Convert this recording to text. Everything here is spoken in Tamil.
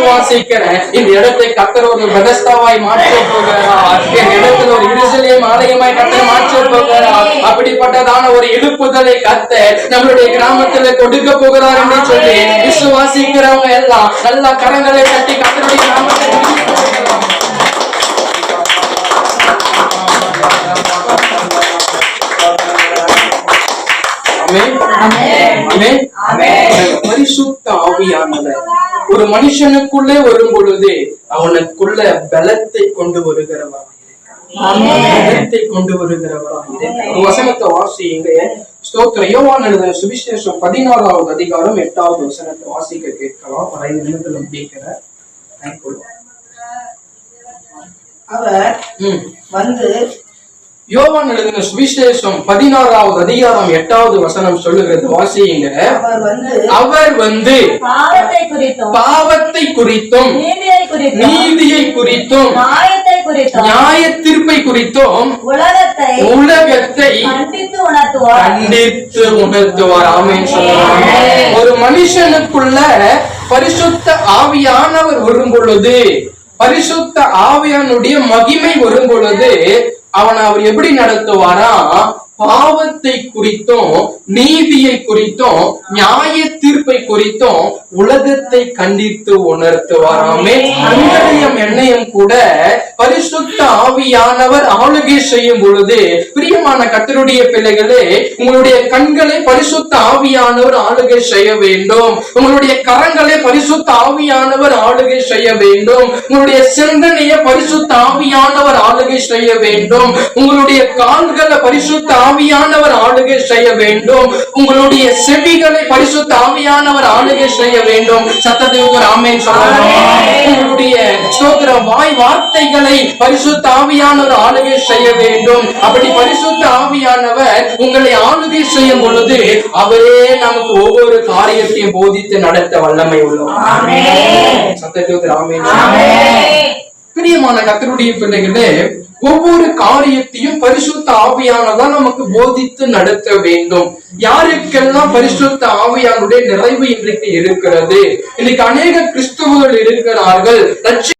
விசுவாசிக்கிறேன். இந்த இடத்தை கர்த்தர் ஒரு பெதஸ்தாவாய் மாற்ற போகிறார். இந்த இடத்துல ஒரு எருசலேம் ஆலயமாய் கர்த்தர் மாற்ற போகிறார். அப்படிப்பட்டதான ஒரு எழுப்புதலை கர்த்தர் நம்மளுடைய கிராமத்துல கொடுக்க போகிறார் என்று சொல்லி விசுவாசிக்கிறவங்க எல்லாம் நல்ல கரங்களை தட்டி கர்த்தருடைய கிராமத்தை பரிசுத்த ஆவியானவர் ஒரு மனுஷனுக்குள்ளே வரும் பொழுது அவனுக்குள்ள பலத்தை கொண்டு வருகிறவராக வசனத்தை வாசிங்க. ஸ்தோத்திரம். யோவான் எழுதின சுவிசேஷம் 16வது அதிகாரம் 8வது வசனத்தை வாசிக்க கேட்கலாம். அவர் வந்து யோவான் எழுதின சுவிசேஷம் 16வது அதிகாரம் 8வது வசனம் சொல்லுகிறது. வாசியுங்க. அவர் வந்து பாவத்தை குறித்தும் நீதியை குறித்தும் நியாய தீர்ப்பை குறித்தும் உலகத்தை கண்டித்து உணர்த்துவார். ஆமென் சொல்லுவாங்க. ஒரு மனுஷனுக்குள்ள பரிசுத்த ஆவியானவர் வரும் பொழுது, பரிசுத்த ஆவியானுடைய மகிமை வரும் பொழுது அவர் எப்படி நடத்துவாரா? பாவத்தை குறித்தும் நீதியை குறித்தும் நியாய தீர்ப்பை குறித்தும் உலகத்தை கண்டித்து உணர்த்துவாராமே. உங்களையும் என்னையும் கூட பரிசுத்த ஆவியானவர் ஆளுகை செய்யும் பொழுது, பிரியமான கர்த்தருடைய பிள்ளைகளே, உங்களுடைய கண்களை பரிசுத்த ஆவியானவர் ஆளுகை செய்ய வேண்டும். உங்களுடைய கரங்களை பரிசுத்த ஆவியானவர் ஆளுகை செய்ய வேண்டும். உங்களுடைய சிந்தனையை பரிசுத்த ஆவியானவர் ஆளுகை செய்ய வேண்டும். உங்களுடைய கால்களை பரிசுத்த ஆவியானவர் ஆளுகை செய்ய வேண்டும். உங்களுடைய செவிகளை பரிசுத்த ஆவியானவர் ஆளுகை செய்ய வேண்டும். சத்தத்துக்கு ஒரு ஆமென் சொல்லுங்க. உங்களுடைய ஸ்தோத்திர வாய் வார்த்தைகளை பரிசுத்த ஆவியானவர் ஆளுகை செய்ய வேண்டும். அப்படி பரிசுத்த ஆவியானவர் உங்களை ஆளுகை செய்யும் பொழுது அவரே நமக்கு ஒவ்வொரு காரியத்தையும் போதித்து நடத்த வல்லமை உள்ளவர். சத்தத்துக்கு ஆமென். பிரியமான கர்த்தருடைய பிள்ளைகளே, ஒவ்வொரு காரியத்தையும் பரிசுத்த ஆவியானதான் நமக்கு போதித்து நடத்த வேண்டும். யாருக்கெல்லாம் பரிசுத்த ஆவியானுடைய நிறைவு இன்றைக்கு இருக்கிறது? இன்னைக்கு அநேக கிறிஸ்தவர்கள் இருக்கிறார்கள்.